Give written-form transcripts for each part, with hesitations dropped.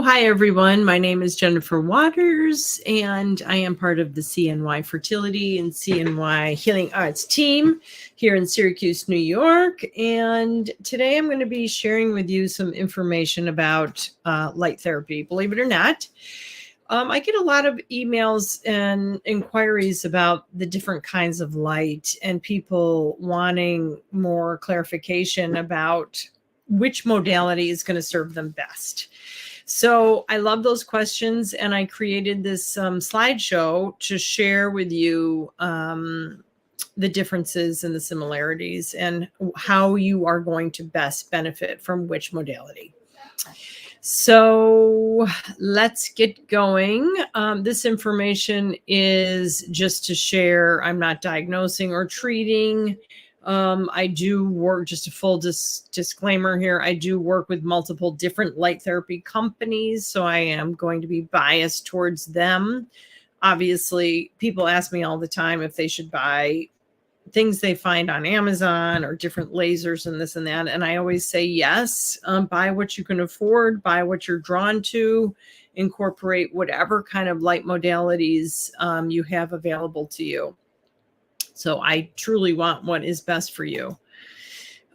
Hi, everyone. My name is Jennifer Waters, and I am part of the CNY Fertility and CNY Healing Arts team here in Syracuse, New York. And today I'm going to be sharing with you some information about light therapy. Believe it or not, I get a lot of emails and inquiries about the different kinds of light and people wanting more clarification about which modality is going to serve them best. So I love those questions, and I created this slideshow to share with you the differences and the similarities and how you are going to best benefit from which modality. So let's get going. This information is just to share. I'm not diagnosing or treating. I do work, just a full disclaimer here, I do work with multiple different light therapy companies, so I am going to be biased towards them. Obviously, people ask me all the time if they should buy things they find on Amazon or different lasers and this and that. And I always say, yes, buy what you can afford, buy what you're drawn to, incorporate whatever kind of light modalities you have available to you. So I truly want what is best for you.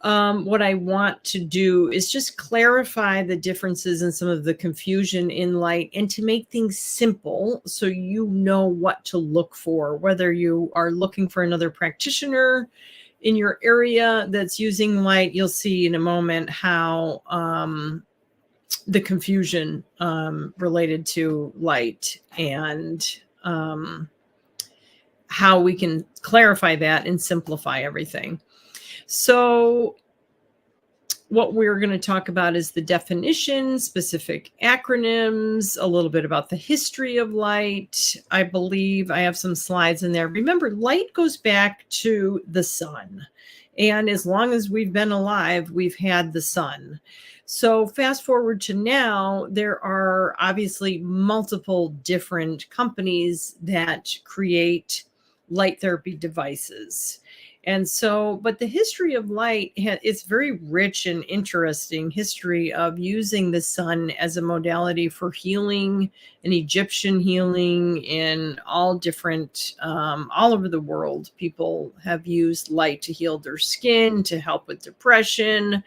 What I want to do is just clarify the differences and some of the confusion in light, and to make things simple so you know what to look for, whether you are looking for another practitioner in your area that's using light. You'll see in a moment how the confusion related to light and how we can clarify that and simplify everything. So what we're going to talk about is the definition, specific acronyms, a little bit about the history of light. I believe I have some slides in there. Remember, light goes back to the sun. And as long as we've been alive, we've had the sun. So fast forward to now, there are obviously multiple different companies that create light therapy devices. And so, but the history of light, it's very rich and interesting history of using the sun as a modality for healing and Egyptian healing in all different, all over the world. People have used light to heal their skin, to help with depression.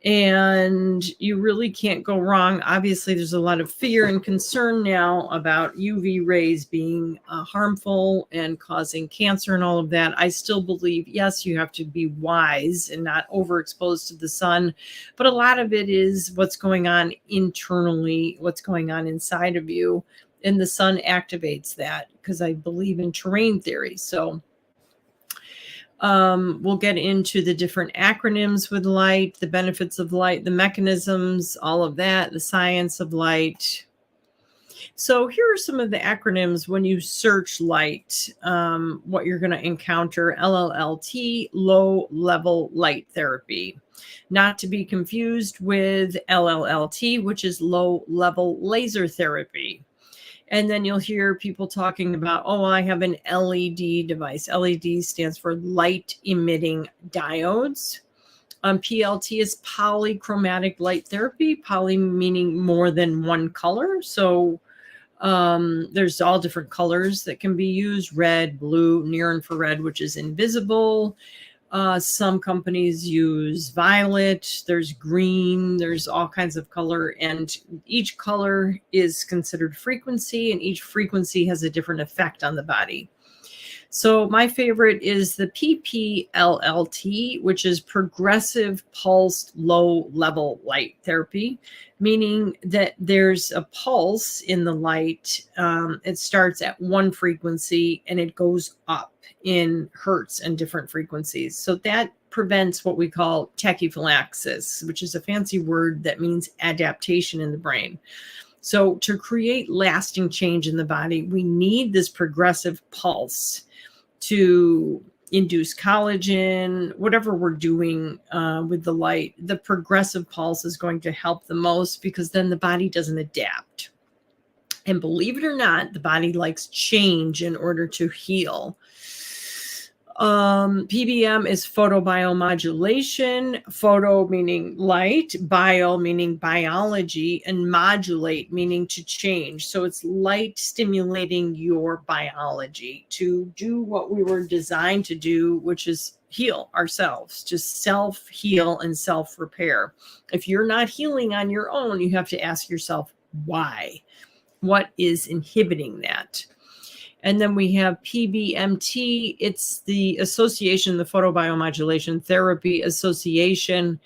And you really can't go wrong. Obviously, there's a lot of fear and concern now about UV rays being harmful and causing cancer and all of that. I still believe, yes, you have to be wise and not overexposed to the sun. But a lot of it is what's going on internally, what's going on inside of you. And the sun activates that, because I believe in terrain theory. So we'll get into the different acronyms with light, the benefits of light, the mechanisms, all of that, the science of light. So here are some of the acronyms when you search light, what you're going to encounter. LLLT, low level light therapy. Not to be confused with LLLT, which is low level laser therapy. And then you'll hear people talking about, oh, I have an LED device. LED stands for light emitting diodes. PLT is polychromatic light therapy, poly meaning more than one color. So there's all different colors that can be used: red, blue, near infrared, which is invisible. Some companies use violet, there's green, there's all kinds of color, and each color is considered frequency, and each frequency has a different effect on the body. So my favorite is the PPLLT, which is progressive pulsed low level light therapy, meaning that there's a pulse in the light. It starts at one frequency and it goes up in hertz and different frequencies. So that prevents what we call tachyphylaxis, which is a fancy word that means adaptation in the brain. So to create lasting change in the body, we need this progressive pulse to induce collagen, whatever we're doing with the light. The progressive pulse is going to help the most, because then the body doesn't adapt. And believe it or not, the body likes change in order to heal. PBM is photobiomodulation, photo meaning light, bio meaning biology, and modulate meaning to change. So it's light stimulating your biology to do what we were designed to do, which is heal ourselves, just self-heal and self-repair. If you're not healing on your own, you have to ask yourself, why? What is inhibiting that? And then we have PBMT. It's the association, the Photobiomodulation Therapy Association.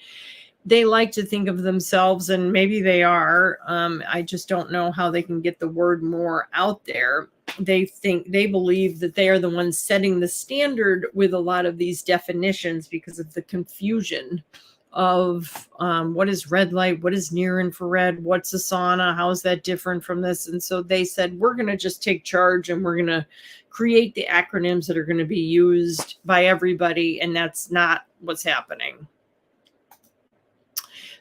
They like to think of themselves, and maybe they are. I just don't know how they can get the word more out there. They believe that they are the ones setting the standard with a lot of these definitions because of the confusion of what is red light, what is near infrared, what's a sauna, how is that different from this? And so they said, we're going to just take charge and we're going to create the acronyms that are going to be used by everybody. And that's not what's happening.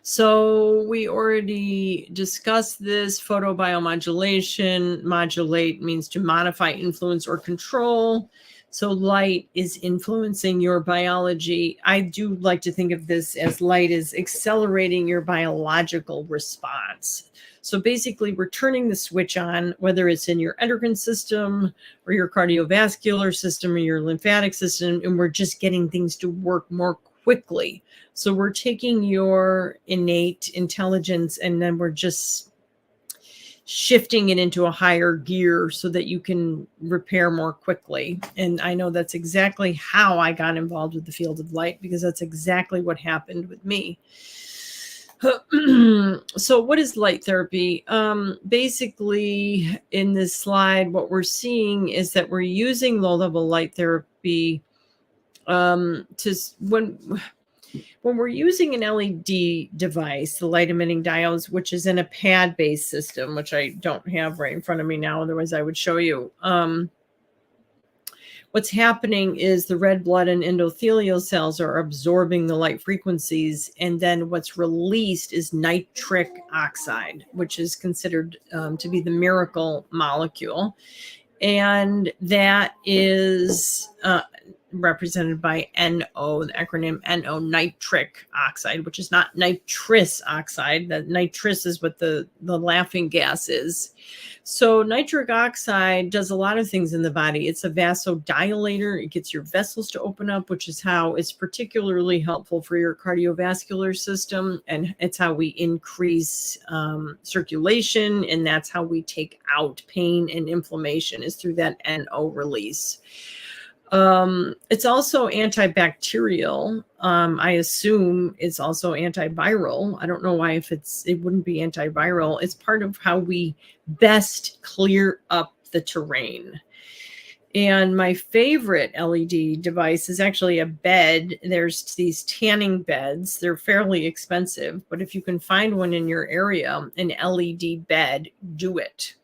So we already discussed this. Photobiomodulation. Modulate means to modify, influence, or control. So light is influencing your biology. I do like to think of this as light is accelerating your biological response. So basically, we're turning the switch on, whether it's in your endocrine system or your cardiovascular system or your lymphatic system, and we're just getting things to work more quickly. So we're taking your innate intelligence and then we're just shifting it into a higher gear so that you can repair more quickly. And I know that's exactly how I got involved with the field of light, because that's exactly what happened with me. So what is light therapy? Basically, in this slide, what we're seeing is that we're using low-level light therapy when we're using an LED device, the light emitting diodes, which is in a pad-based system, which I don't have right in front of me now, otherwise I would show you. What's happening is the red blood and endothelial cells are absorbing the light frequencies, and then what's released is nitric oxide, which is considered to be the miracle molecule. And that is represented by NO, the acronym NO, nitric oxide, which is not nitrous oxide. That nitrous is what the laughing gas is. So nitric oxide does a lot of things in the body. It's a vasodilator. It gets your vessels to open up, which is how it's particularly helpful for your cardiovascular system. And it's how we increase circulation. And that's how we take out pain and inflammation, is through that NO release. It's also antibacterial. I assume it's also antiviral. I don't know why it wouldn't be antiviral. It's part of how we best clear up the terrain. And my favorite LED device is actually a bed. There's these tanning beds. They're fairly expensive, but if you can find one in your area, an LED bed, do it.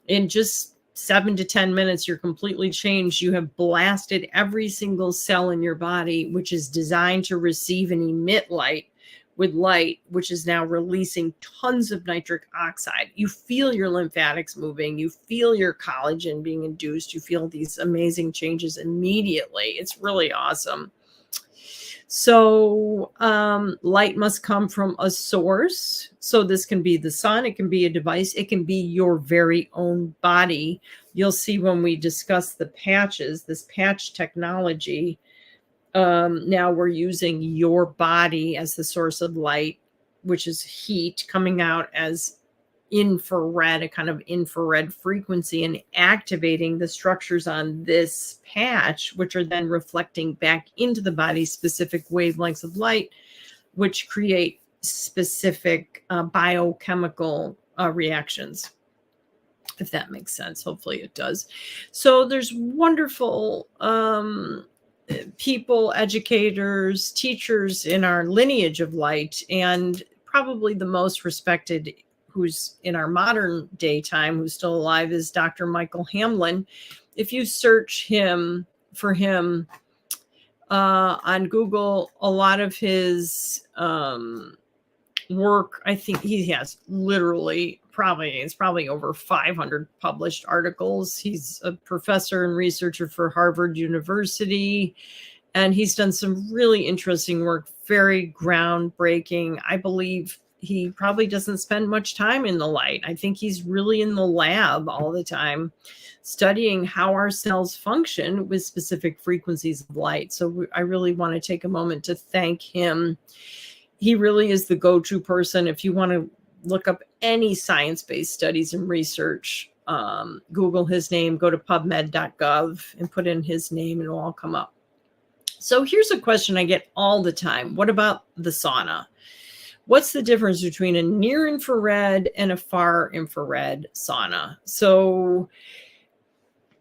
In just 7 to 10 minutes, you're completely changed. You have blasted every single cell in your body, which is designed to receive and emit light, with light, which is now releasing tons of nitric oxide. You feel your lymphatics moving. You feel your collagen being induced. You feel these amazing changes immediately. It's really awesome. So light must come from a source. So this can be the sun, it can be a device, it can be your very own body. You'll see when we discuss the patches, this patch technology, now we're using your body as the source of light, which is heat coming out as infrared, a kind of infrared frequency, and activating the structures on this patch, which are then reflecting back into the body specific wavelengths of light, which create specific biochemical reactions, if that makes sense. Hopefully it does. So there's wonderful people, educators, teachers in our lineage of light, and probably the most respected who's in our modern day time, who's still alive, is Dr. Michael Hamlin. If you search for him on Google, a lot of his work. I think he has literally it's probably over 500 published articles. He's a professor and researcher for Harvard University, and he's done some really interesting work, very groundbreaking. I believe he probably doesn't spend much time in the light. I think he's really in the lab all the time, studying how our cells function with specific frequencies of light. So I really want to take a moment to thank him. He really is the go-to person. If you want to look up any science-based studies and research, Google his name, go to pubmed.gov and put in his name and it'll all come up. So here's a question I get all the time. What about the sauna? What's the difference between a near infrared and a far infrared sauna? So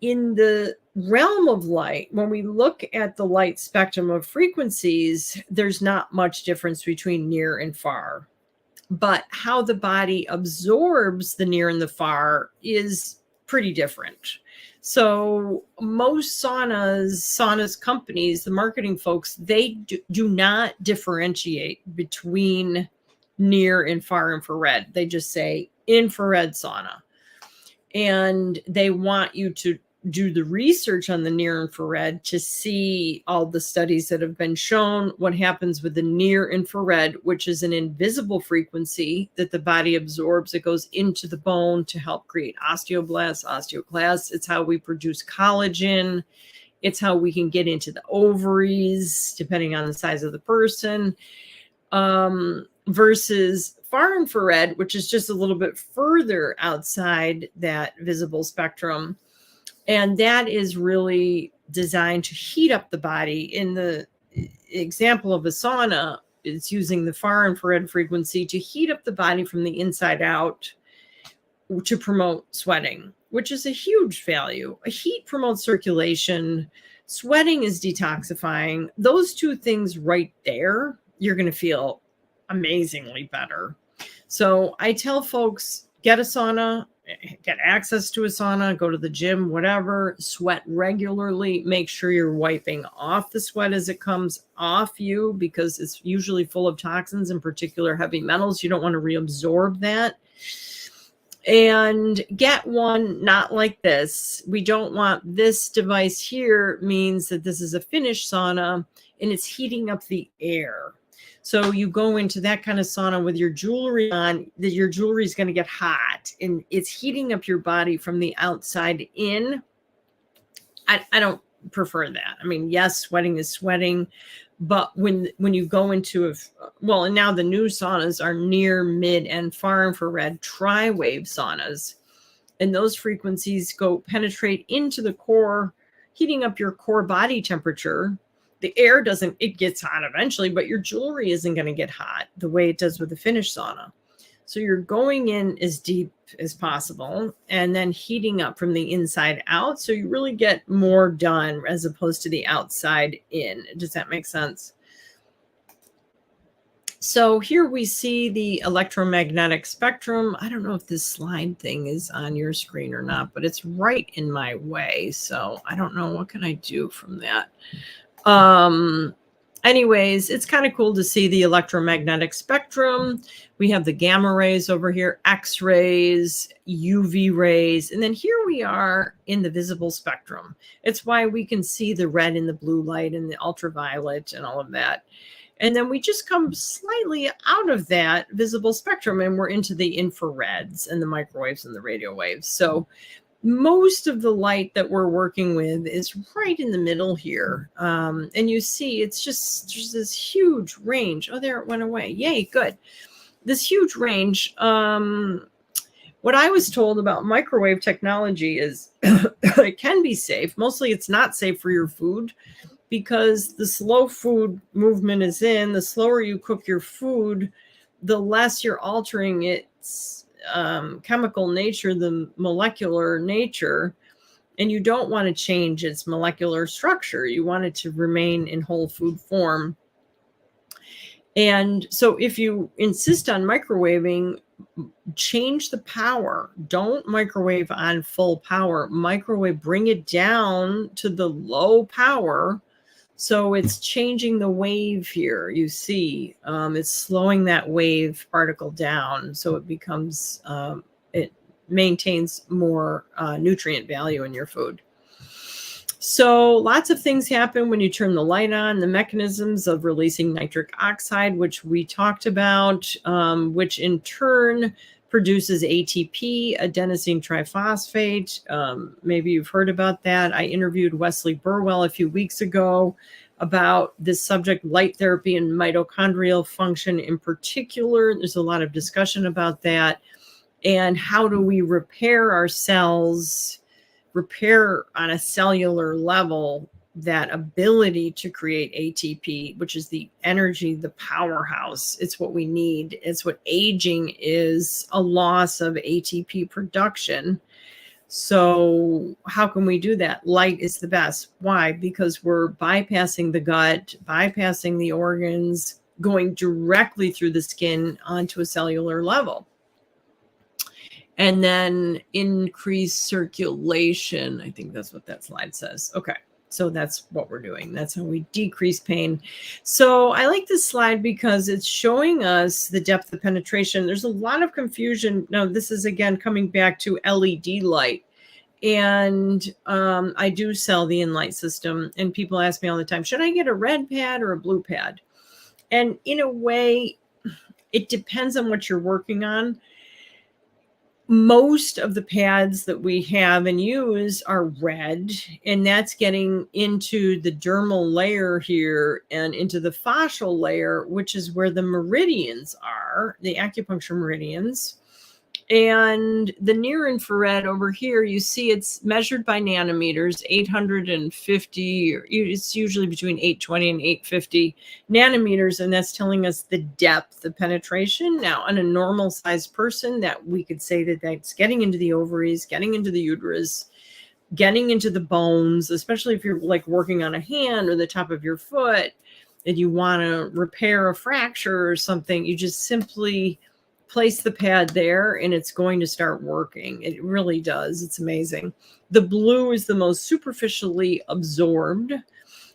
in the realm of light, when we look at the light spectrum of frequencies, there's not much difference between near and far. But how the body absorbs the near and the far is pretty different. So most saunas companies, the marketing folks, they do not differentiate between near and far infrared. They just say infrared sauna. And they want you to do the research on the near infrared to see all the studies that have been shown what happens with the near infrared, which is an invisible frequency that the body absorbs. It goes into the bone to help create osteoblasts, osteoclasts. It's how we produce collagen. It's how we can get into the ovaries, depending on the size of the person, versus far infrared, which is just a little bit further outside that visible spectrum. And that is really designed to heat up the body. In the example of a sauna, it's using the far infrared frequency to heat up the body from the inside out to promote sweating, which is a huge value. A heat promotes circulation. Sweating is detoxifying. Those two things right there, you're going to feel amazingly better. So I tell folks, get a sauna, get access to a sauna, go to the gym, whatever, sweat regularly, make sure you're wiping off the sweat as it comes off you, because it's usually full of toxins, in particular heavy metals. You don't want to reabsorb that. And get one not like this. We don't want this device here, means that this is a finished sauna and it's heating up the air. So you go into that kind of sauna with your jewelry on, that your jewelry is going to get hot and it's heating up your body from the outside in. I don't prefer that. I mean, yes, sweating is sweating, but when you go into and now the new saunas are near, mid, and far infrared tri-wave saunas, and those frequencies penetrate into the core, heating up your core body temperature. The air it gets hot eventually, but your jewelry isn't going to get hot the way it does with the finished sauna. So you're going in as deep as possible and then heating up from the inside out. So you really get more done as opposed to the outside in. Does that make sense? So here we see the electromagnetic spectrum. I don't know if this slide thing is on your screen or not, but it's right in my way. So I don't know, what can I do from that? Anyways, it's kind of cool to see the electromagnetic spectrum. We have the gamma rays over here, X-rays, UV rays, and then here we are in the visible spectrum. It's why we can see the red and the blue light and the ultraviolet and all of that. And then we just come slightly out of that visible spectrum and we're into the infrareds and the microwaves and the radio waves. So most of the light that we're working with is right in the middle here. And you see, it's just this huge range. Oh, there it went away. Yay, good. This huge range. What I was told about microwave technology is it can be safe. Mostly it's not safe for your food because the slow food movement is in. The slower you cook your food, the less you're altering its chemical nature, the molecular nature, and you don't want to change its molecular structure. You want it to remain in whole food form. And so if you insist on microwaving, change the power. Don't microwave on full power. Microwave, bring it down to the low power So it's changing the wave here. You see, it's slowing that wave particle down. So it becomes, it maintains more nutrient value in your food. So lots of things happen when you turn the light on. The mechanisms of releasing nitric oxide, which we talked about, which in turn produces ATP, adenosine triphosphate. Maybe you've heard about that. I interviewed Wesley Burwell a few weeks ago about this subject, light therapy and mitochondrial function in particular. There's a lot of discussion about that. And how do we repair our cells, repair on a cellular level that ability to create ATP, which is the energy, the powerhouse. It's what we need. It's what aging is, a loss of ATP production. So how can we do that? Light is the best. Why? Because we're bypassing the gut, bypassing the organs, going directly through the skin onto a cellular level. And then increase circulation. I think that's what that slide says. Okay. So that's what we're doing. That's how we decrease pain. So I like this slide because it's showing us the depth of penetration. There's a lot of confusion. Now, this is again coming back to LED light. And I do sell the InLight system. And people ask me all the time, should I get a red pad or a blue pad? And in a way, it depends on what you're working on. Most of the pads that we have and use are red, and that's getting into the dermal layer here and into the fascial layer, which is where the meridians are, the acupuncture meridians. And the near infrared over here, you see it's measured by nanometers, 850, it's usually between 820 and 850 nanometers. And that's telling us the depth of penetration. Now, on a normal sized person, that we could say that that's getting into the ovaries, getting into the uterus, getting into the bones, especially if you're like working on a hand or the top of your foot and you want to repair a fracture or something, you just simply place the pad there and it's going to start working. It really does. It's amazing. The blue is the most superficially absorbed.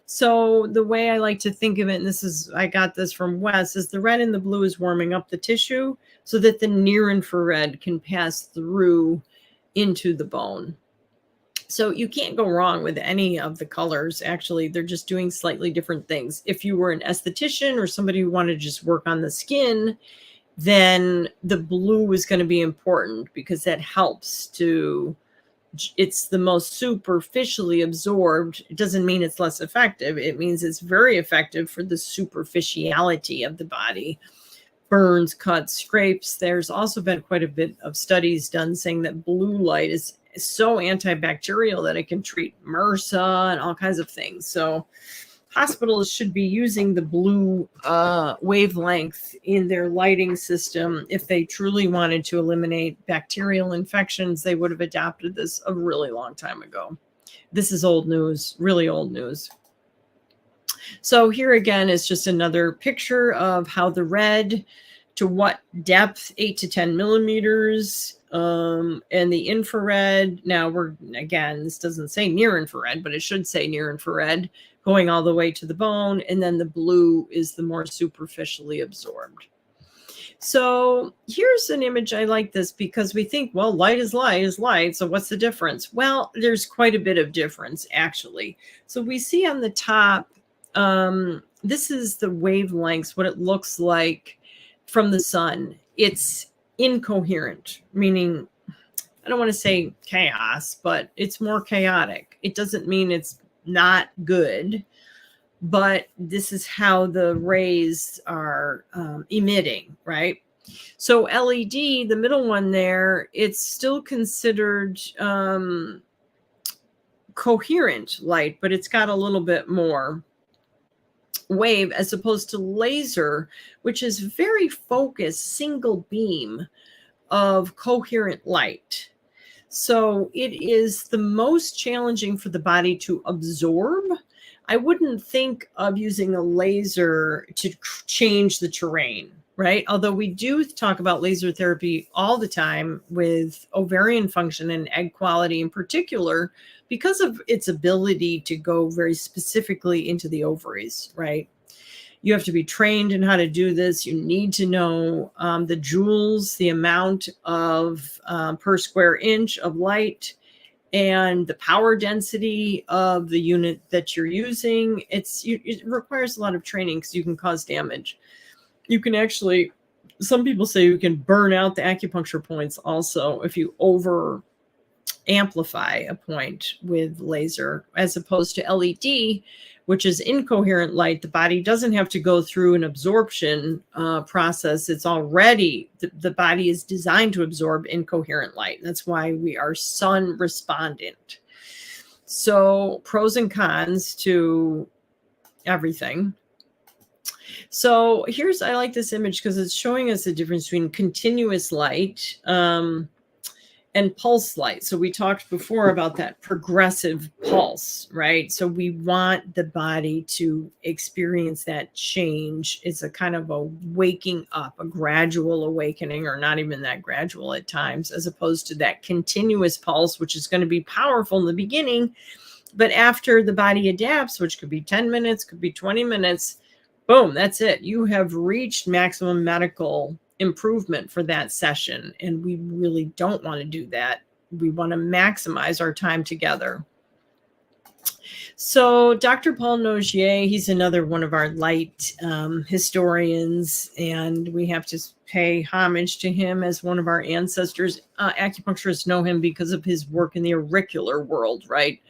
So the way I like to think of it, and this is, I got this from Wes, is the red and the blue is warming up the tissue so that the near infrared can pass through into the bone. So you can't go wrong with any of the colors. Actually, they're just doing slightly different things. If you were an esthetician or somebody who wanted to just work on the skin, then the blue is going to be important because that helps to, it's the most superficially absorbed. It doesn't mean it's less effective. It means it's very effective for the superficiality of the body. Burns, cuts, scrapes. There's also been quite a bit of studies done saying that blue light is so antibacterial that it can treat MRSA and all kinds of things. So hospitals should be using the blue wavelength in their lighting system. If they truly wanted to eliminate bacterial infections, they would have adopted this a really long time ago. This is old news, really old news. So here again is just another picture of how the red, to what depth, 8 to 10 millimeters, and the infrared. Now we're, again, this doesn't say near infrared, but it should say near infrared, going all the way to the bone. And then the blue is the more superficially absorbed. So here's an image. I like this because we think, well, light is light is light. So what's the difference? Well, there's quite a bit of difference, actually. So we see on the top, this is the wavelengths, what it looks like from the sun. It's incoherent, meaning, I don't want to say chaos, but it's more chaotic. It doesn't mean it's not good, but this is how the rays are emitting, right? So LED, the middle one there, it's still considered coherent light, but it's got a little bit more wave as opposed to laser, which is very focused, single beam of coherent light. So it is the most challenging for the body to absorb. I wouldn't think of using a laser to change the terrain. right? Although we do talk about laser therapy all the time with ovarian function and egg quality in particular, because of its ability to go very specifically into the ovaries, right? You have to be trained in how to do this. You need to know the joules, the amount of per square inch of light, and the power density of the unit that you're using. It requires a lot of training because you can cause damage. You can actually, some people say you can burn out the acupuncture points also if you over amplify a point with laser, as opposed to LED, which is incoherent light. The body doesn't have to go through an absorption process. It's already, the body is designed to absorb incoherent light. That's why we are sun respondent. So pros and cons to everything. So I like this image because it's showing us the difference between continuous light and pulse light. So we talked before about that progressive pulse, right? So we want the body to experience that change. It's a kind of a waking up, a gradual awakening, or not even that gradual at times, as opposed to that continuous pulse, which is going to be powerful in the beginning. But after the body adapts, which could be 10 minutes, could be 20 minutes, boom, that's it. You have reached maximum medical improvement for that session. And we really don't want to do that. We want to maximize our time together. So Dr. Paul Nogier, he's another one of our light historians, and we have to pay homage to him as one of our ancestors. Acupuncturists know him because of his work in the auricular world, right?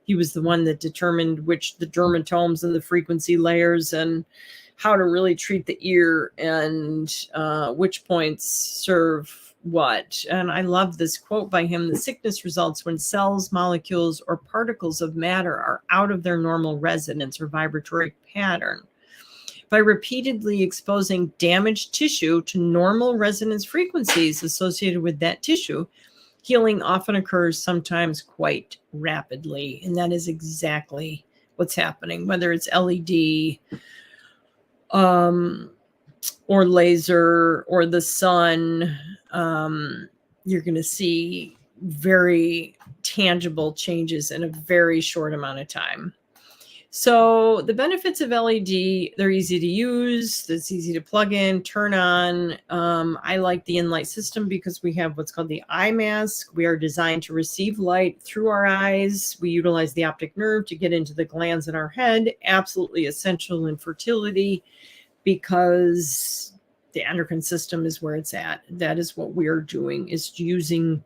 He was the one that determined the dermatomes and the frequency layers and how to really treat the ear and which points serve what. And I love this quote by him: "The sickness results when cells, molecules, or particles of matter are out of their normal resonance or vibratory pattern. By repeatedly exposing damaged tissue to normal resonance frequencies associated with that tissue, healing often occurs, sometimes quite rapidly." And that is exactly what's happening, whether it's LED or laser or the sun. You're going to see very tangible changes in a very short amount of time. So the benefits of LED, they're easy to use. It's easy to plug in, turn on. I like the InLight system because we have what's called the eye mask. We are designed to receive light through our eyes. We utilize the optic nerve to get into the glands in our head. Absolutely essential in fertility because the endocrine system is where it's at. That is what we are doing, is using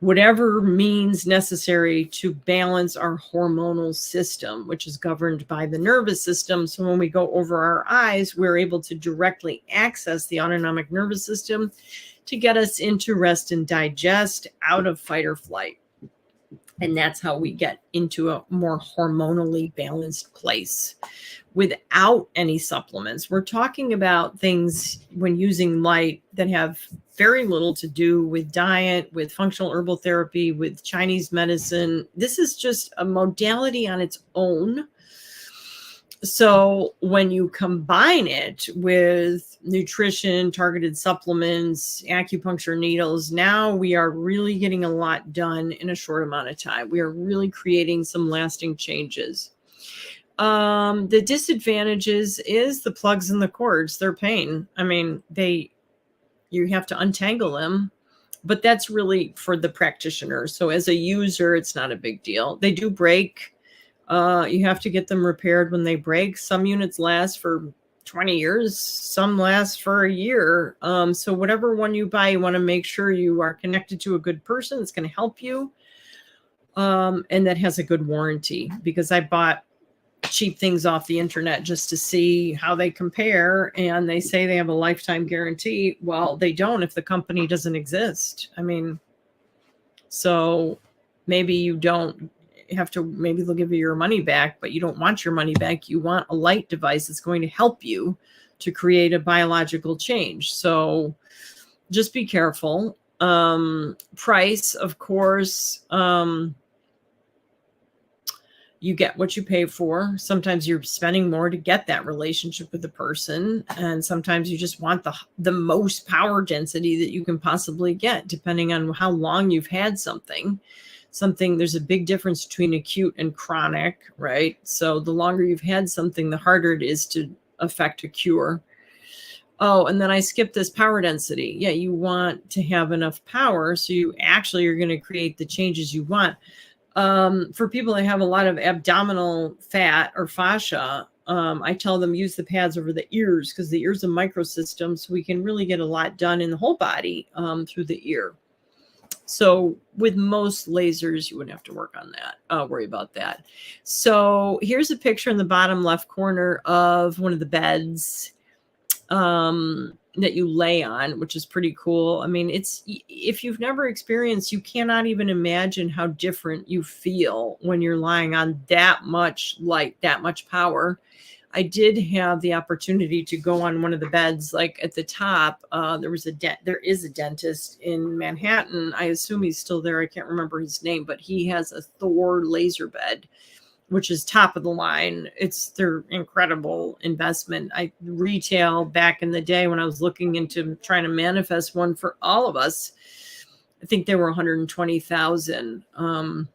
whatever means necessary to balance our hormonal system, which is governed by the nervous system. So when we go over our eyes, we're able to directly access the autonomic nervous system to get us into rest and digest, out of fight or flight. And that's how we get into a more hormonally balanced place without any supplements. We're talking about things when using light that have very little to do with diet, with functional herbal therapy, with Chinese medicine. This is just a modality on its own. So when you combine it with nutrition, targeted supplements, acupuncture needles, now we are really getting a lot done in a short amount of time. We are really creating some lasting changes. The disadvantages is the plugs and the cords. They're pain. I mean, you have to untangle them, but that's really for the practitioner. So as a user, it's not a big deal. They do break. You have to get them repaired when they break. Some units last for 20 years. Some last for a year. So whatever one you buy, you want to make sure you are connected to a good person that's going to help you. And that has a good warranty, because I bought cheap things off the internet just to see how they compare, and they say they have a lifetime guarantee. Well, they don't if the company doesn't exist. I mean, so maybe you don't have to, maybe they'll give you your money back, but you don't want your money back. You want a light device that's going to help you to create a biological change. So just be careful. Price, of course, You get what you pay for. Sometimes you're spending more to get that relationship with the person. And sometimes you just want the most power density that you can possibly get, depending on how long you've had something. There's a big difference between acute and chronic, right? So the longer you've had something, the harder it is to affect a cure. Oh, and then I skipped this power density. Yeah, you want to have enough power, so you actually are going to create the changes you want. For people that have a lot of abdominal fat or fascia, I tell them use the pads over the ears, because the ear's a microsystem, so we can really get a lot done in the whole body through the ear. So with most lasers, you wouldn't have to worry about that. So here's a picture in the bottom left corner of one of the beds that you lay on, which is pretty cool. I mean, if you've never experienced, you cannot even imagine how different you feel when you're lying on that much light, that much power. I did have the opportunity to go on one of the beds, like at the top. There is a dentist in Manhattan. I assume he's still there. I can't remember his name, but he has a Thor laser bed, which is top of the line. It's their incredible investment. Retail back in the day when I was looking into trying to manifest one for all of us, I think they were $120,000.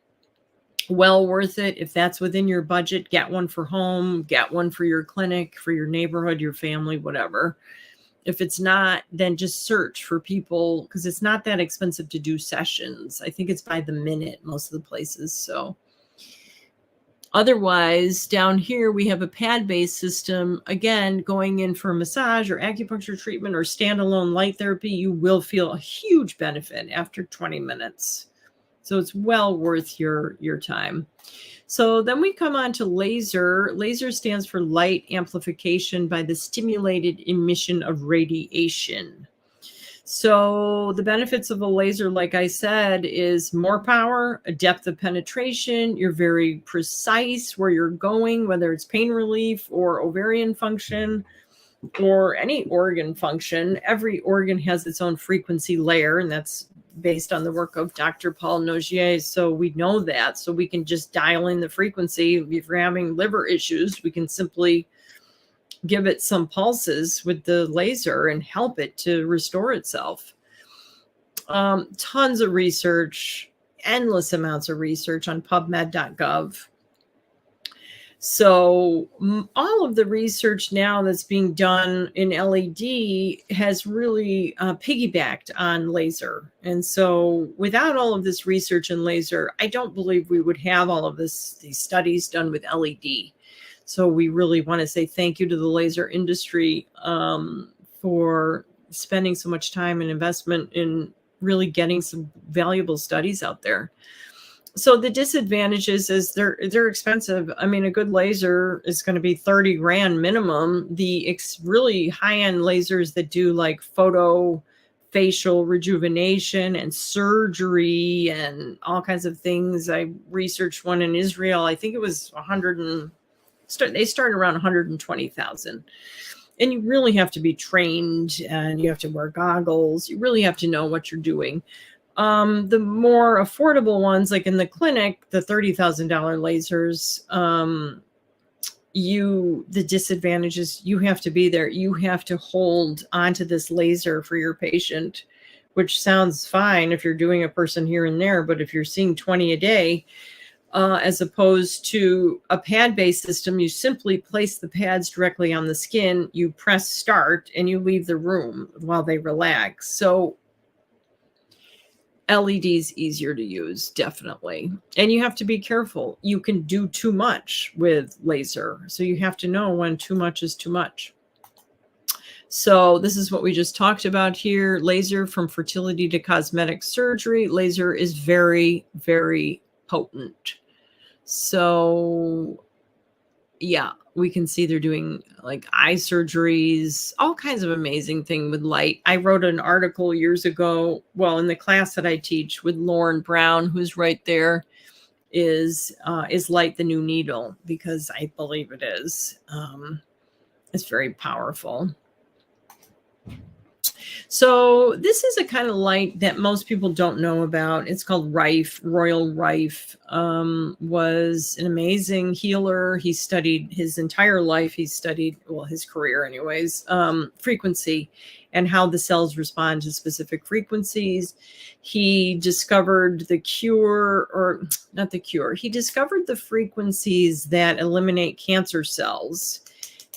Well worth it. If that's within your budget, get one for home, get one for your clinic, for your neighborhood, your family, whatever. If it's not, then just search for people, because it's not that expensive to do sessions. I think it's by the minute, most of the places. So otherwise, down here, we have a pad-based system. Again, going in for a massage or acupuncture treatment or standalone light therapy, you will feel a huge benefit after 20 minutes. So it's well worth your time. So then we come on to laser. Laser stands for light amplification by the stimulated emission of radiation. So the benefits of a laser, like I said, is more power, a depth of penetration. You're very precise where you're going, whether it's pain relief or ovarian function or any organ function. Every organ has its own frequency layer, and that's based on the work of Dr. Paul Nogier. So we know that. So we can just dial in the frequency. If you're having liver issues, we can simply give it some pulses with the laser and help it to restore itself. Tons of research, endless amounts of research on PubMed.gov. So all of the research now that's being done in LED has really piggybacked on laser. And so without all of this research in laser, I don't believe we would have all of these studies done with LED. So we really want to say thank you to the laser industry for spending so much time and investment in really getting some valuable studies out there. So the disadvantages is they're expensive. I mean, a good laser is going to be 30 grand minimum. The really high-end lasers that do like facial rejuvenation and surgery and all kinds of things. I researched one in Israel. I think it was they start around 120,000. And you really have to be trained, and you have to wear goggles. You really have to know what you're doing. The more affordable ones, like in the clinic, the $30,000 lasers, the disadvantage is you have to be there. You have to hold onto this laser for your patient, which sounds fine if you're doing a person here and there. But if you're seeing 20 a day, as opposed to a pad-based system, you simply place the pads directly on the skin, you press start, and you leave the room while they relax. So LED is easier to use, definitely. And you have to be careful. You can do too much with laser. So you have to know when too much is too much. So this is what we just talked about here. Laser from fertility to cosmetic surgery. Laser is very, very potent. So yeah, we can see they're doing like eye surgeries, all kinds of amazing thing with light. I wrote an article years ago, well, in the class that I teach with Lauren Brown, who's right there, is light the new needle? Because I believe it is. It's very powerful. So this is a kind of light that most people don't know about. It's called Rife. Royal Rife was an amazing healer. He studied his entire life. He studied, well, his career anyways, frequency and how the cells respond to specific frequencies. He discovered the cure, or not the cure. He discovered the frequencies that eliminate cancer cells.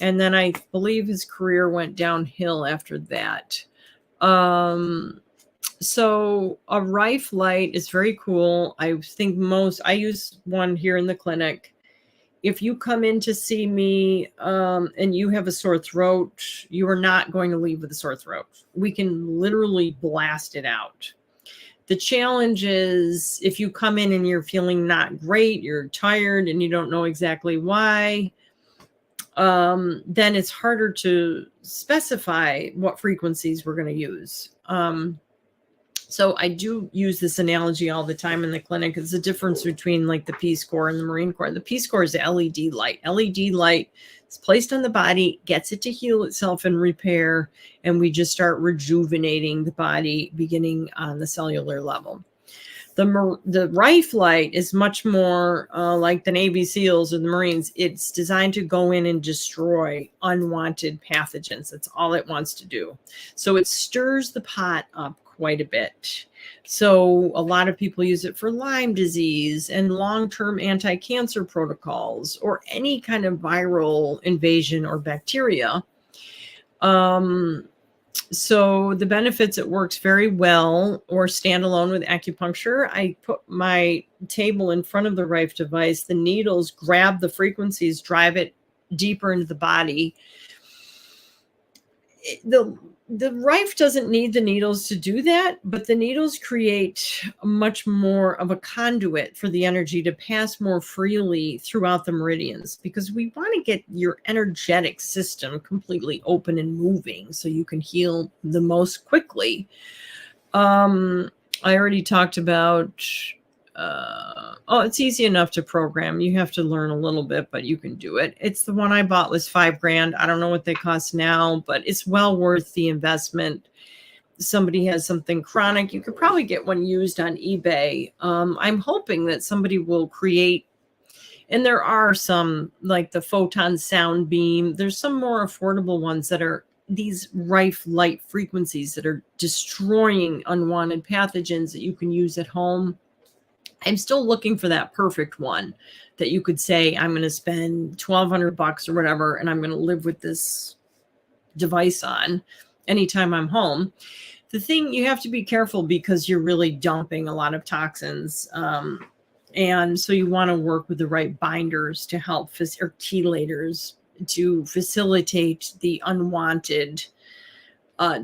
And then I believe his career went downhill after that. So a Rife light is very cool. I think I use one here in the clinic. If you come in to see me and you have a sore throat, you are not going to leave with a sore throat. We can literally blast it out. The challenge is if you come in and you're feeling not great, you're tired and you don't know exactly why, then it's harder to specify what frequencies we're going to use. So I do use this analogy all the time in the clinic. It's the difference between like the Peace Corps and the Marine Corps. The Peace Corps is the LED light. LED light is placed on the body, gets it to heal itself and repair, and we just start rejuvenating the body beginning on the cellular level. The Rife light is much more like the Navy SEALs or the Marines. It's designed to go in and destroy unwanted pathogens. That's all it wants to do. So it stirs the pot up quite a bit. So a lot of people use it for Lyme disease and long-term anti-cancer protocols or any kind of viral invasion or bacteria. So the benefits, it works very well or standalone with acupuncture. I put my table in front of the Rife device. The needles grab the frequencies, drive it deeper into the body. The Rife doesn't need the needles to do that, but the needles create much more of a conduit for the energy to pass more freely throughout the meridians, because we want to get your energetic system completely open and moving so you can heal the most quickly. I already talked about, it's easy enough to program. You have to learn a little bit, but you can do it. It's the one I bought was $5,000. I don't know what they cost now, but it's well worth the investment. Somebody has something chronic, you could probably get one used on eBay. I'm hoping that somebody will create, and there are some like the photon sound beam. There's some more affordable ones that are these Rife light frequencies that are destroying unwanted pathogens that you can use at home. I'm still looking for that perfect one that you could say, I'm going to spend $1,200 or whatever, and I'm going to live with this device on anytime I'm home. The thing, you have to be careful because you're really dumping a lot of toxins. And so you want to work with the right binders to help, or chelators to facilitate the unwanted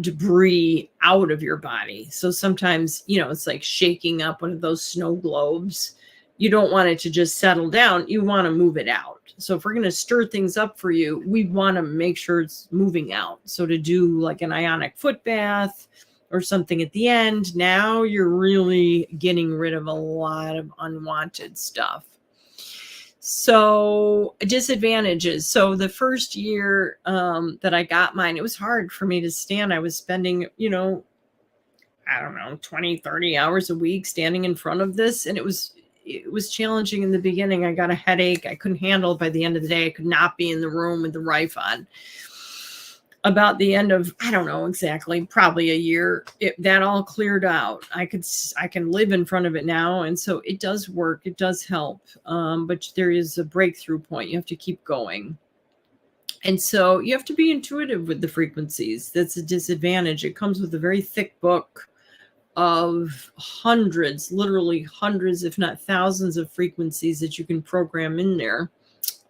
debris out of your body. So sometimes, it's like shaking up one of those snow globes. You don't want it to just settle down. You want to move it out. So if we're going to stir things up for you, we want to make sure it's moving out. So to do like an ionic foot bath or something at the end, now you're really getting rid of a lot of unwanted stuff. So disadvantages. So the first year that I got mine, it was hard for me to stand. I was spending, 20, 30 hours a week standing in front of this. And it was challenging in the beginning. I got a headache. I couldn't handle it by the end of the day. I could not be in the room with the Rife on. About the end of, I don't know exactly, probably a year, that all cleared out. I can live in front of it now. And so it does work. It does help. But there is a breakthrough point. You have to keep going. And so you have to be intuitive with the frequencies. That's a disadvantage. It comes with a very thick book of hundreds, literally hundreds, if not thousands of frequencies that you can program in there.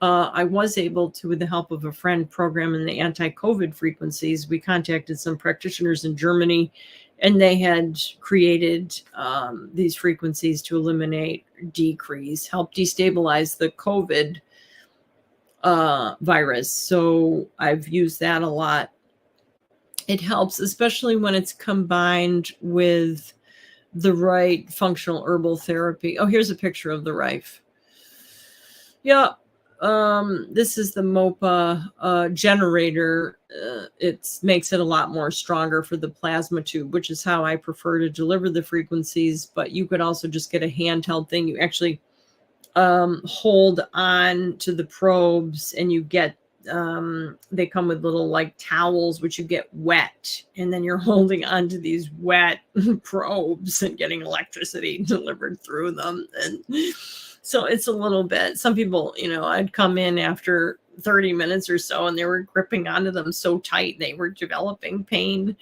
I was able to, with the help of a friend, program in the anti-COVID frequencies. We contacted some practitioners in Germany, and they had created these frequencies to eliminate, decrease, help destabilize the COVID virus. So I've used that a lot. It helps, especially when it's combined with the right functional herbal therapy. Oh, here's a picture of the Rife. Yeah. This is the MOPA generator. it makes it a lot more stronger for the plasma tube, which is how I prefer to deliver the frequencies. But you could also just get a handheld thing. You actually hold on to the probes, and you get they come with little like towels which you get wet, and then you're holding onto these wet probes and getting electricity delivered through them. And so it's a little bit, some people, I'd come in after 30 minutes or so and they were gripping onto them so tight they were developing pain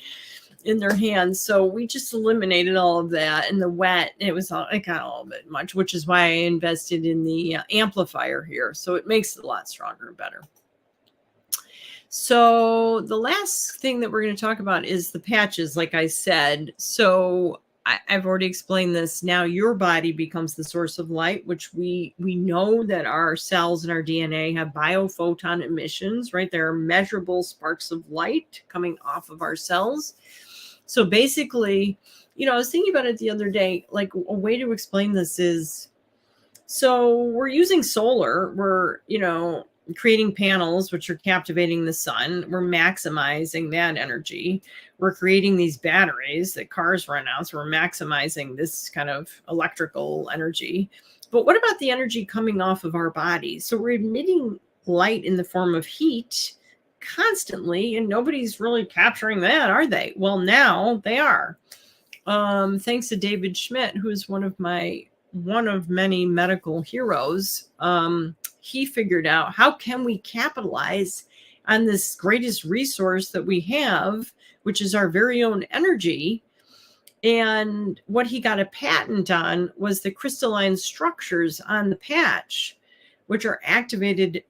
in their hands. So we just eliminated all of that, and the wet, it got a little bit much, which is why I invested in the amplifier here. So it makes it a lot stronger and better. So the last thing that we're going to talk about is the patches, like I said. So I've already explained this. Now your body becomes the source of light, which we know that our cells and our DNA have biophoton emissions, right? There are measurable sparks of light coming off of our cells. So basically, I was thinking about it the other day, like a way to explain this is, so we're using solar, we're, creating panels, which are captivating the sun. We're maximizing that energy. We're creating these batteries that cars run on. So we're maximizing this kind of electrical energy. But what about the energy coming off of our bodies? So we're emitting light in the form of heat constantly, and nobody's really capturing that, are they? Well, now they are. Thanks to David Schmidt, who's one of many medical heroes. He figured out, how can we capitalize on this greatest resource that we have, which is our very own energy. And what he got a patent on was the crystalline structures on the patch, which are activated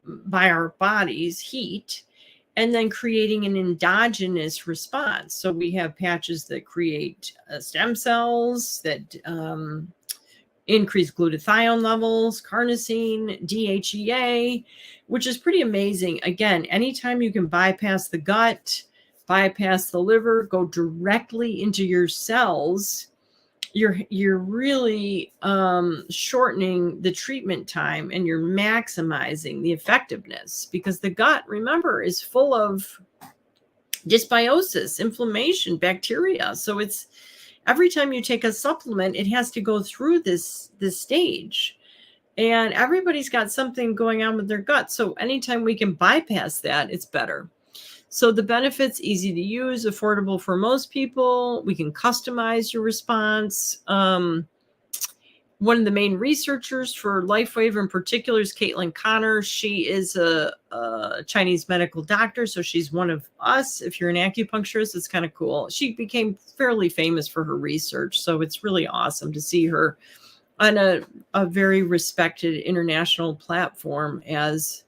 by our body's heat, and then creating an endogenous response. So we have patches that create stem cells that increase glutathione levels, carnosine, DHEA, which is pretty amazing. Again, anytime you can bypass the gut, bypass the liver, go directly into your cells, you're really shortening the treatment time, and you're maximizing the effectiveness, because the gut, remember, is full of dysbiosis, inflammation, bacteria. So it's, every time you take a supplement, it has to go through this stage, and everybody's got something going on with their gut. So anytime we can bypass that, it's better. So the benefits, easy to use, affordable for most people. We can customize your response. One of the main researchers for LifeWave in particular is Caitlin Connor. She is a Chinese medical doctor, so she's one of us. If you're an acupuncturist, it's kind of cool. She became fairly famous for her research, so it's really awesome to see her on a very respected international platform as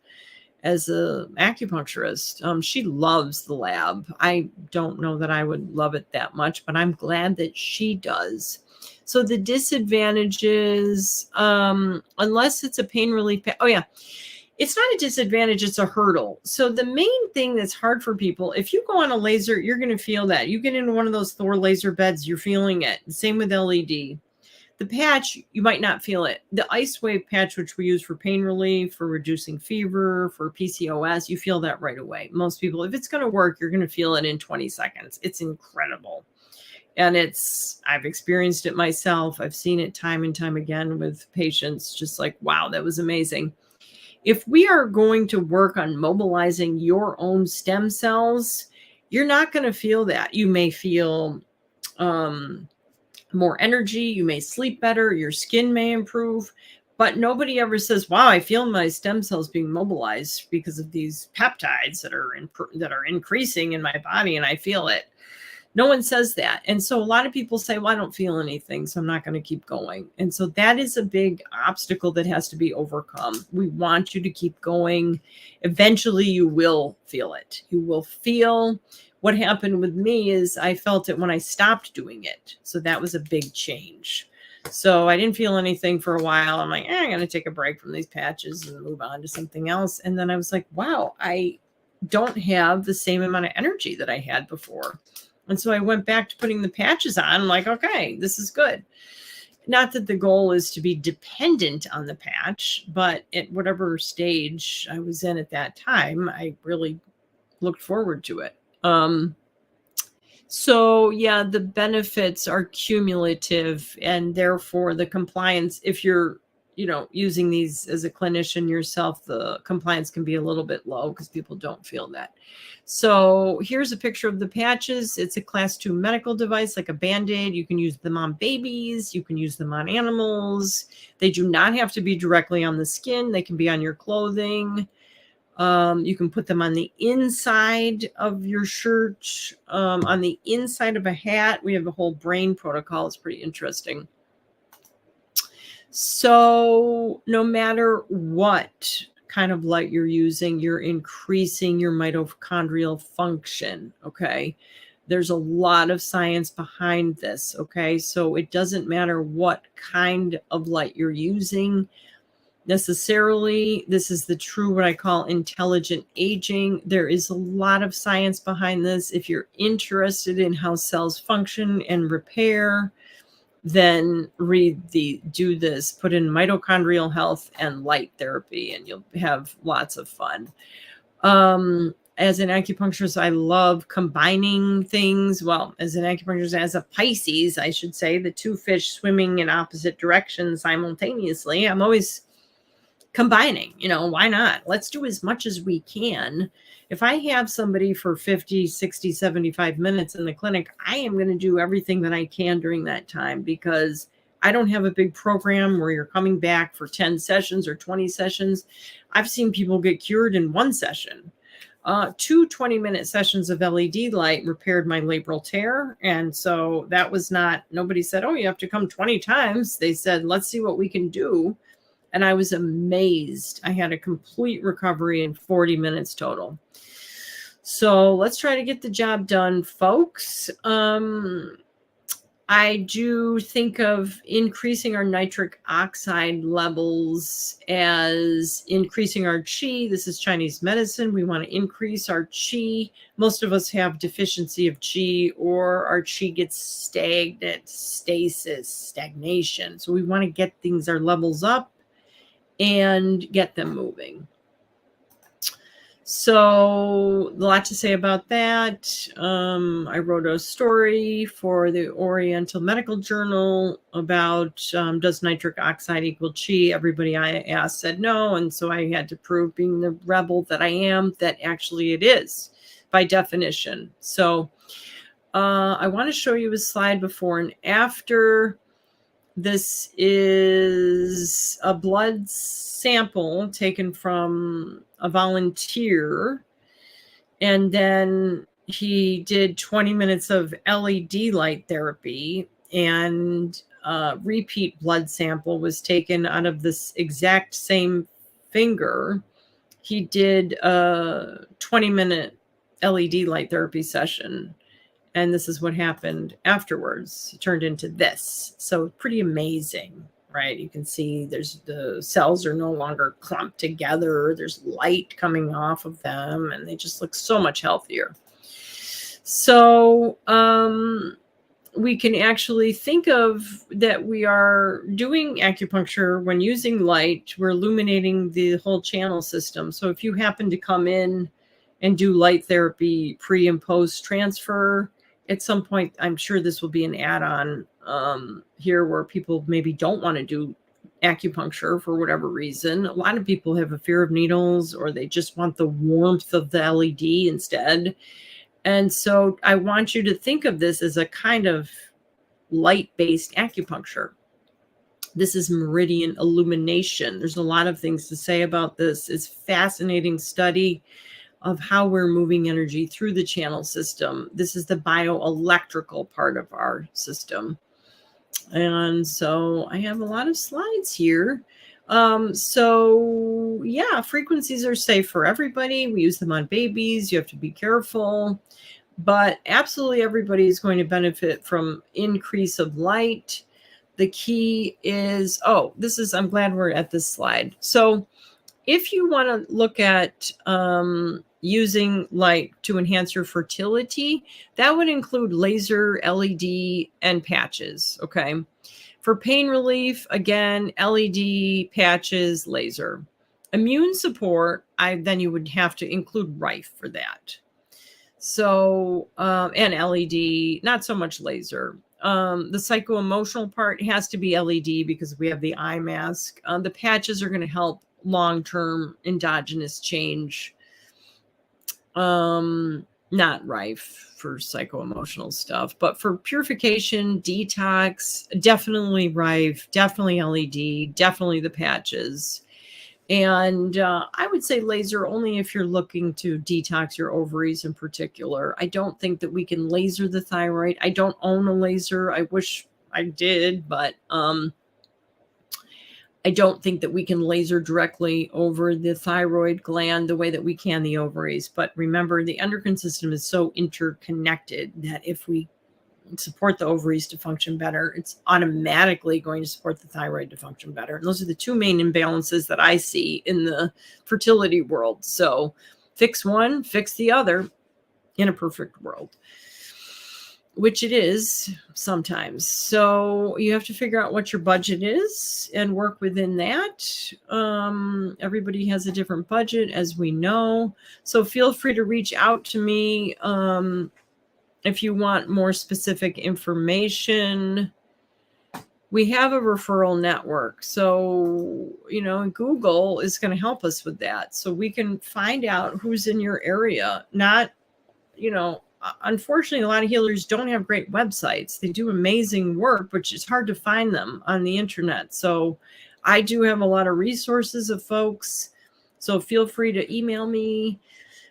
a acupuncturist. She loves the lab. I don't know that I would love it that much, but I'm glad that she does. So the disadvantages, unless it's a pain relief, it's not a disadvantage, it's a hurdle. So the main thing that's hard for people, if you go on a laser, you're going to feel that. You get into one of those Thor laser beds, you're feeling it. Same with LED. The patch, you might not feel it. The Ice Wave patch, which we use for pain relief, for reducing fever, for PCOS, you feel that right away. Most people, if it's going to work, you're going to feel it in 20 seconds. It's incredible. And I've experienced it myself. I've seen it time and time again with patients, just like, wow, that was amazing. If we are going to work on mobilizing your own stem cells, you're not going to feel that. You may feel more energy. You may sleep better. Your skin may improve. But nobody ever says, wow, I feel my stem cells being mobilized because of these peptides that are increasing in my body, and I feel it. No one says that. And so a lot of people say, well, I don't feel anything, so I'm not going to keep going. And so that is a big obstacle that has to be overcome. We want you to keep going. Eventually, you will feel it. You will feel. What happened with me is I felt it when I stopped doing it. So that was a big change. So I didn't feel anything for a while. I'm like, I'm going to take a break from these patches and move on to something else. And then I was like, wow, I don't have the same amount of energy that I had before. And so I went back to putting the patches on. I'm like, okay, this is good. Not that the goal is to be dependent on the patch, but at whatever stage I was in at that time, I really looked forward to it. So yeah, the benefits are cumulative, and therefore the compliance, if you're, using these as a clinician yourself, the compliance can be a little bit low because people don't feel that. So here's a picture of the patches. It's a class 2 medical device, like a Band-Aid. You can use them on babies. You can use them on animals. They do not have to be directly on the skin. They can be on your clothing. You can put them on the inside of your shirt, on the inside of a hat. We have a whole brain protocol. It's pretty interesting. So no matter what kind of light you're using, you're increasing your mitochondrial function, okay? There's a lot of science behind this, okay? So it doesn't matter what kind of light you're using necessarily. This is the true, what I call intelligent aging. There is a lot of science behind this. If you're interested in how cells function and repair, then do this, put in mitochondrial health and light therapy, and you'll have lots of fun. As an acupuncturist, I love combining things. Well, as an acupuncturist, as a Pisces, I should say, the two fish swimming in opposite directions simultaneously. I'm always combining, why not? Let's do as much as we can. If I have somebody for 50, 60, 75 minutes in the clinic, I am going to do everything that I can during that time, because I don't have a big program where you're coming back for 10 sessions or 20 sessions. I've seen people get cured in one session. 2 20-minute sessions of LED light repaired my labral tear. And so that was nobody said, oh, you have to come 20 times. They said, let's see what we can do. And I was amazed. I had a complete recovery in 40 minutes total. So let's try to get the job done, folks. I do think of increasing our nitric oxide levels as increasing our qi. This is Chinese medicine. We want to increase our qi. Most of us have deficiency of qi, or our qi gets stagnant, stagnation. So we want to get our levels up and get them moving. So a lot to say about that. I wrote a story for the Oriental Medical Journal about does nitric oxide equal qi? Everybody I asked said no. And so I had to prove, being the rebel that I am, that actually it is by definition. So I want to show you a slide before and after. This is a blood sample taken from a volunteer, and then he did 20 minutes of LED light therapy, and a repeat blood sample was taken out of this exact same finger. He did a 20-minute LED light therapy session. And this is what happened afterwards. It turned into this. So pretty amazing, right? You can see the cells are no longer clumped together. There's light coming off of them, and they just look so much healthier. So we can actually think of that we are doing acupuncture when using light. We're illuminating the whole channel system. So if you happen to come in and do light therapy pre and post transfer, at some point, I'm sure this will be an add-on here where people maybe don't want to do acupuncture for whatever reason. A lot of people have a fear of needles, or they just want the warmth of the LED instead. And so I want you to think of this as a kind of light-based acupuncture. This is meridian illumination. There's a lot of things to say about this. It's a fascinating study of how we're moving energy through the channel system. This is the bioelectrical part of our system. And so I have a lot of slides here. So yeah, frequencies are safe for everybody. We use them on babies. You have to be careful, but absolutely everybody is going to benefit from increase of light. The key is, I'm glad we're at this slide. So if you want to look at using light to enhance your fertility, that would include laser, LED, and patches, okay? For pain relief, again, LED, patches, laser. Immune support, then you would have to include Rife for that. So, and LED, not so much laser. The psycho-emotional part has to be LED because we have the eye mask. The patches are going to help long-term endogenous change. Not rife for psycho-emotional stuff, but for purification, detox, definitely rife, definitely LED, definitely the patches. And I would say laser only if you're looking to detox your ovaries in particular. I don't think that we can laser the thyroid. I don't own a laser. I wish I did, but I don't think that we can laser directly over the thyroid gland the way that we can the ovaries. But remember, the endocrine system is so interconnected that if we support the ovaries to function better, it's automatically going to support the thyroid to function better. And those are the two main imbalances that I see in the fertility world. So fix one, fix the other in a perfect world, which it is sometimes. So you have to figure out what your budget is and work within that. Everybody has a different budget, as we know. So feel free to reach out to me if you want more specific information. We have a referral network. So, Google is going to help us with that. So we can find out who's in your area. Not, unfortunately, a lot of healers don't have great websites. They do amazing work, but it's hard to find them on the internet. So I do have a lot of resources of folks. So feel free to email me,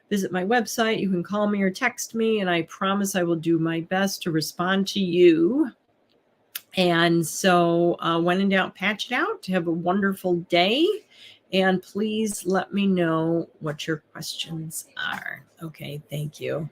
visit my website. You can call me or text me, and I promise I will do my best to respond to you. And so when in doubt, patch it out. Have a wonderful day. And please let me know what your questions are. Okay, thank you.